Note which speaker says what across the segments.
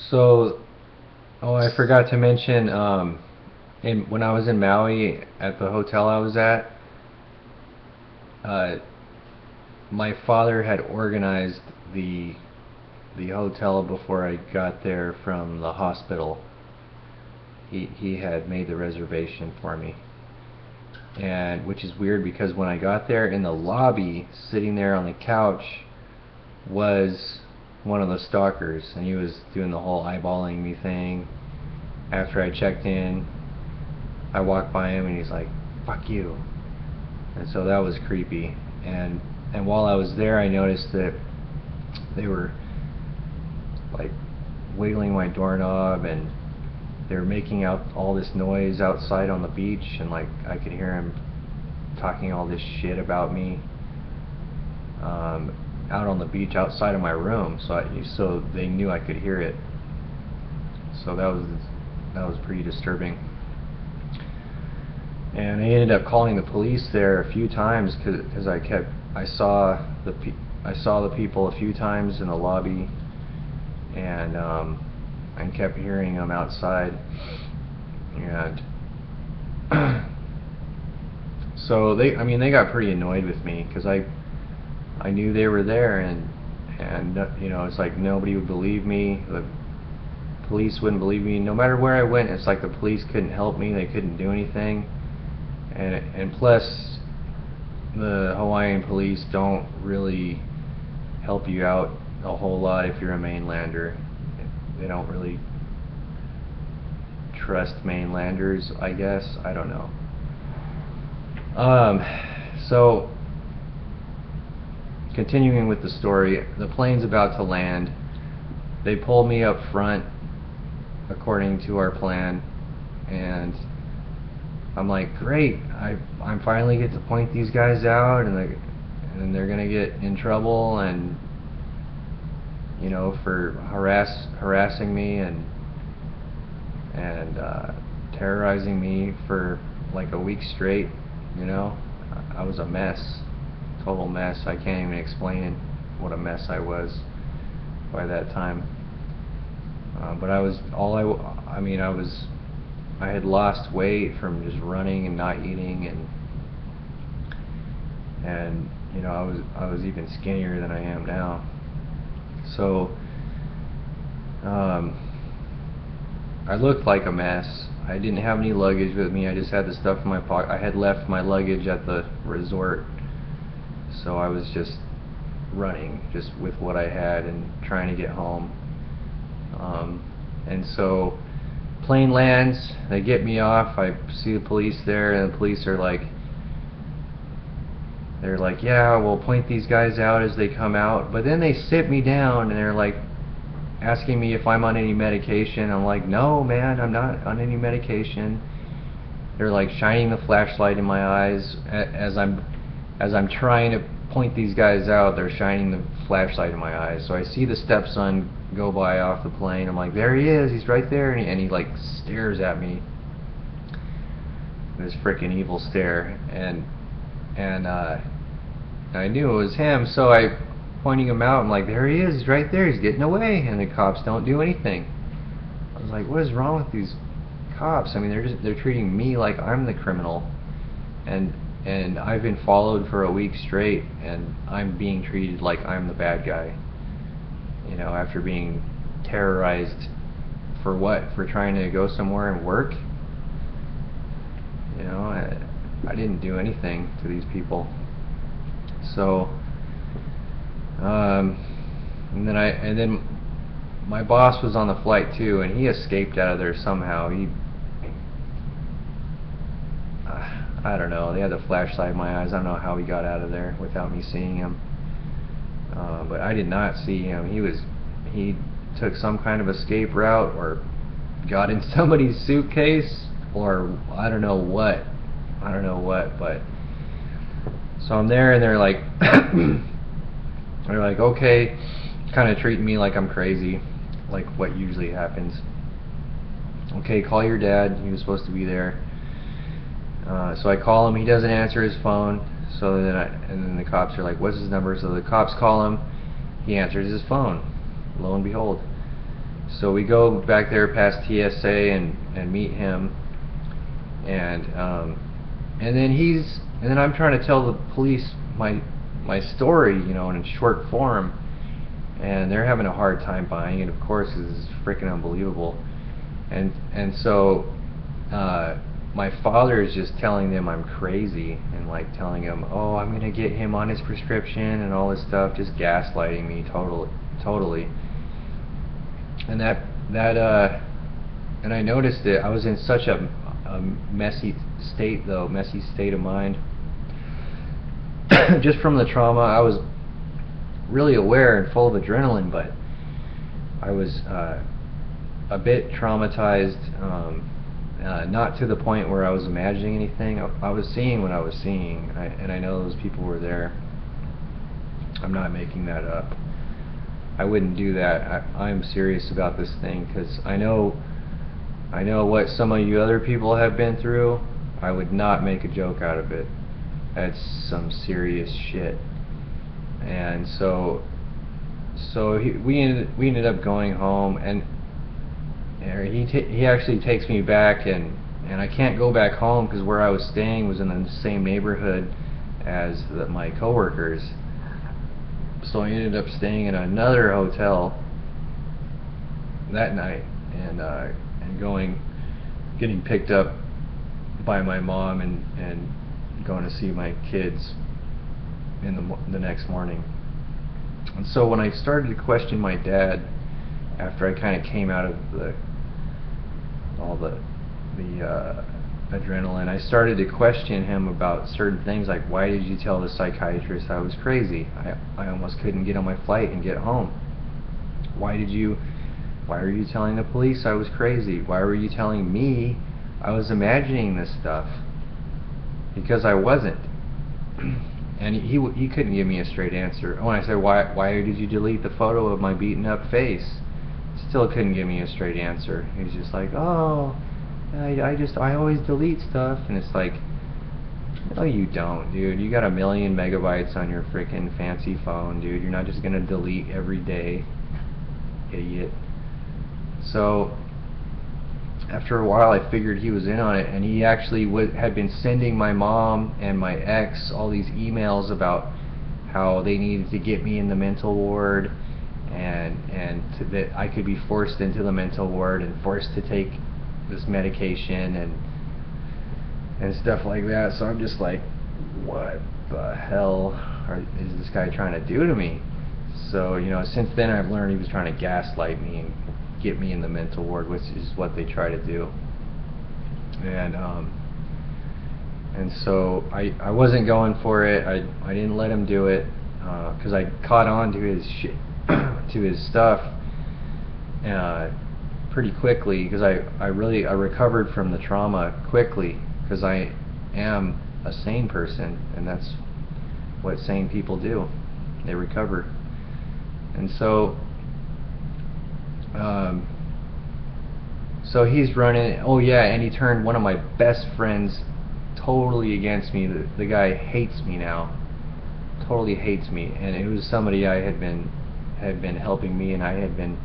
Speaker 1: So, oh, I forgot to mention, when I was in Maui at the hotel I was at, uh, my father had organized the the hotel before I got there from the hospital. He had made the reservation for me, and which is weird because when I got there in the lobby, sitting there on the couch, was one of the stalkers, and he was doing the whole eyeballing me thing. After I checked in, I walked by him and he's like, "Fuck you." And so that was creepy. And while I was there, I noticed that they were like wiggling my doorknob, and they were making out all this noise outside on the beach, and like I could hear him talking all this shit about me out on the beach outside of my room. So they knew I could hear it. So that was pretty disturbing. And I ended up calling the police there a few times because I saw the people a few times in the lobby, and kept hearing them outside. And so they got pretty annoyed with me because I knew they were there, and it's like nobody would believe me. The police wouldn't believe me. No matter where I went, it's like the police couldn't help me. They couldn't do anything. And plus, the Hawaiian police don't really help you out a whole lot if you're a mainlander. They don't really trust mainlanders, I guess. I don't know. So, continuing with the story, the plane's about to land. They pulled me up front according to our plan, and I'm like, great, I'm finally get to point these guys out, and they're gonna get in trouble, and for harassing me and terrorizing me for like a week straight. I was a mess, total mess. I can't even explain what a mess I was by that time. But I had lost weight from just running and not eating, and I was even skinnier than I am now. So I looked like a mess. I didn't have any luggage with me. I just had the stuff in my pocket. I had left my luggage at the resort, so I was just running just with what I had and trying to get home. And so plane lands, they get me off, I see the police there, and the police are like, yeah, we'll point these guys out as they come out. But then they sit me down and they're like asking me if I'm on any medication. I'm like, no man, I'm not on any medication. They're like shining the flashlight in my eyes as I'm trying to point these guys out. They're shining the flashlight in my eyes. So I see the stepson go by off the plane. I'm like, there he is, he's right there, and he like stares at me with this freaking evil stare, and I knew it was him. So I pointing him out. I'm like, there he is, he's right there, he's getting away, and the cops don't do anything. I was like, what is wrong with these cops? I mean, they're treating me like I'm the criminal, and I've been followed for a week straight, and I'm being treated like I'm the bad guy. After being terrorized for what? For trying to go somewhere and work? I didn't do anything to these people. So, and then my boss was on the flight too, and he escaped out of there somehow. I don't know. They had the flashlight in my eyes. I don't know how he got out of there without me seeing him. But I did not see him. He took some kind of escape route, or got in somebody's suitcase, or I don't know what. But so I'm there, and they're like, okay, kind of treating me like I'm crazy, like what usually happens. Okay, call your dad. He was supposed to be there. So I call him. He doesn't answer his phone. So then the cops are like, what's his number? So the cops call him. He answers his phone. Lo and behold. So we go back there past TSA and meet him, and then I'm trying to tell the police my story, you know, in short form, and they're having a hard time buying it. Of course, this is freaking unbelievable, and so my father is just telling them I'm crazy, and like telling them, oh, I'm gonna get him on his prescription and all this stuff, just gaslighting me totally. And and I noticed it. I was in such a messy state of mind. Just from the trauma, I was really aware and full of adrenaline, but I was a bit traumatized, not to the point where I was imagining anything. I was seeing what I was seeing, and I know those people were there. I'm not making that up. I wouldn't do that. I'm serious about this thing, because I know what some of you other people have been through. I would not make a joke out of it. That's some serious shit. And so we ended up going home, and he actually takes me back, and I can't go back home because where I was staying was in the same neighborhood as my coworkers. So I ended up staying in another hotel that night, and getting picked up by my mom, and going to see my kids in the next morning. And so when I started to question my dad, after I kind of came out of all the adrenaline, I started to question him about certain things, like, why did you tell the psychiatrist I was crazy? I almost couldn't get on my flight and get home. Why were you telling the police I was crazy? Why were you telling me I was imagining this stuff? Because I wasn't. And he couldn't give me a straight answer. When I said, why did you delete the photo of my beaten up face? Still couldn't give me a straight answer. He was just like, oh, I always delete stuff. And it's like, no, you don't, dude. You got 1 million megabytes on your freaking fancy phone, dude. You're not just gonna delete every day, idiot. So after a while, I figured he was in on it, and he actually had been sending my mom and my ex all these emails about how they needed to get me in the mental ward, and that I could be forced into the mental ward and forced to take this medication and stuff like that. So I'm just like, what the hell is this guy trying to do to me? So, you know, since then I've learned he was trying to gaslight me and get me in the mental ward, which is what they try to do. And so I wasn't going for it. I didn't let him do it, because I caught on to his shit, to his stuff pretty quickly, because I recovered from the trauma quickly, because I am a sane person, and that's what sane people do. They recover. And so so he's running. Oh yeah, and he turned one of my best friends totally against me. The guy hates me now. Totally hates me. And it was somebody I had been helping me, and I had been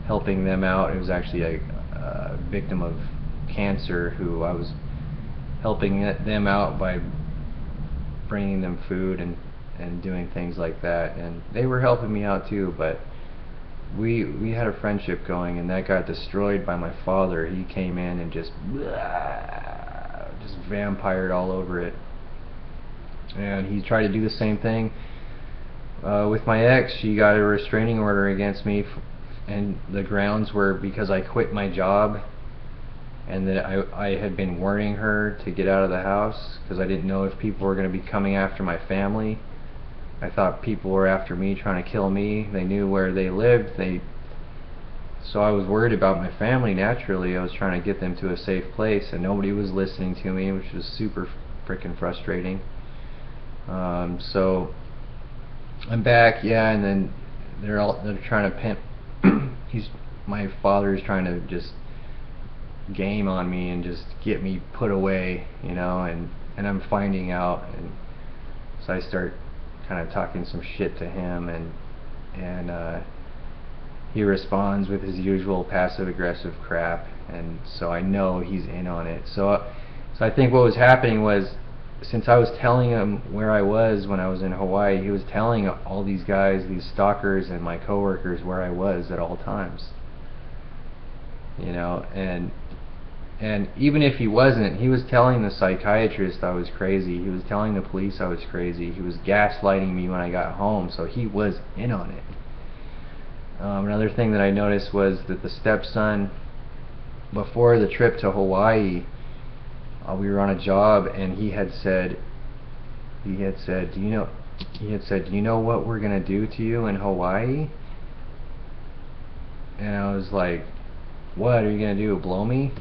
Speaker 1: helping them out. It was actually a victim of cancer who I was helping them out by bringing them food and doing things like that. And they were helping me out too, but we had a friendship going, and that got destroyed by my father. He came in and just vampired all over it. And he tried to do the same thing with my ex. She got a restraining order against me, and the grounds were because I quit my job, and that I had been warning her to get out of the house, because I didn't know if people were going to be coming after my family. I thought people were after me, trying to kill me. They knew where they lived. So I was worried about my family, naturally. I was trying to get them to a safe place, and nobody was listening to me, which was super freaking frustrating. So I'm back, yeah, and then they're trying to pimp. My father's trying to just game on me and just get me put away, you know, and I'm finding out, and so I start kind of talking some shit to him, and he responds with his usual passive-aggressive crap, and so I know he's in on it. So I think what was happening was, since I was telling him where I was when I was in Hawaii, he was telling all these guys, these stalkers and my coworkers, where I was at all times. You know, and even if he wasn't, he was telling the psychiatrist I was crazy. He was telling the police I was crazy. He was gaslighting me when I got home, so he was in on it. Another thing that I noticed was that the stepson, before the trip to Hawaii, we were on a job, and he had said, do you know what we're gonna do to you in Hawaii? And I was like, what are you gonna do? Blow me?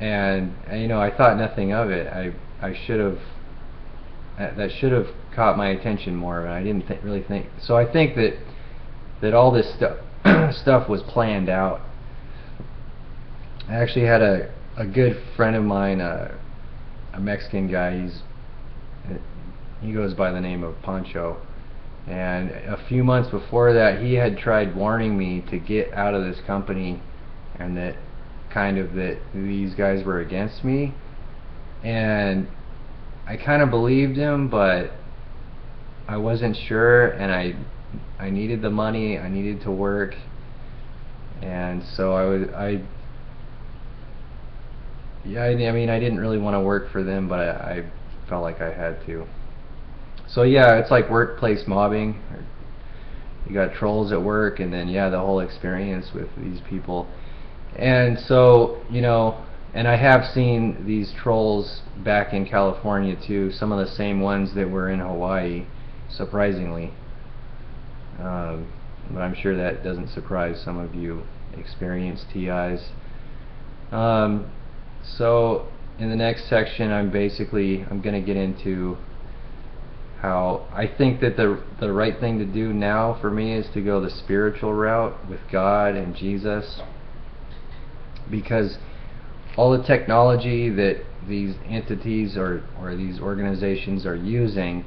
Speaker 1: And you know, I thought nothing of it. I should have, that should have caught my attention more, and I didn't really think. So I think that all this stuff was planned out. I actually had a good friend of mine, a Mexican guy. He goes by the name of Pancho, and a few months before that, he had tried warning me to get out of this company, and that these guys were against me, and I kind of believed him, but I wasn't sure, and I needed the money, I needed to work, and so I mean, I didn't really want to work for them, but I felt like I had to. So yeah, it's like workplace mobbing. You got trolls at work, and then yeah, the whole experience with these people. And so, you know, and I have seen these trolls back in California too, some of the same ones that were in Hawaii, surprisingly. But I'm sure that doesn't surprise some of you experienced TIs. So in the next section, I'm going to get into how I think that the right thing to do now for me is to go the spiritual route with God and Jesus, because all the technology that these entities or these organizations are using,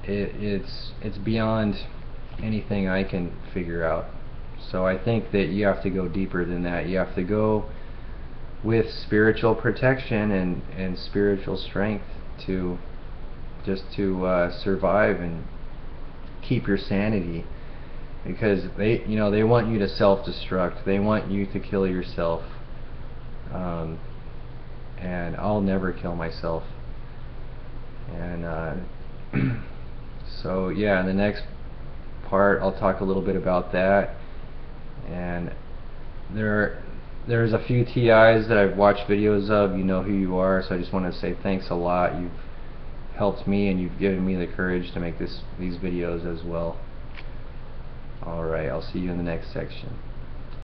Speaker 1: it's beyond anything I can figure out. So I think that you have to go deeper than that. You have to go with spiritual protection and spiritual strength to survive and keep your sanity, because they want you to self-destruct. They want you to kill yourself, and I'll never kill myself. And so yeah, in the next part I'll talk a little bit about that. And there's a few TIs that I've watched videos of. You know who you are, so I just want to say thanks a lot. You've helped me, and you've given me the courage to make these videos as well. Alright, I'll see you in the next section.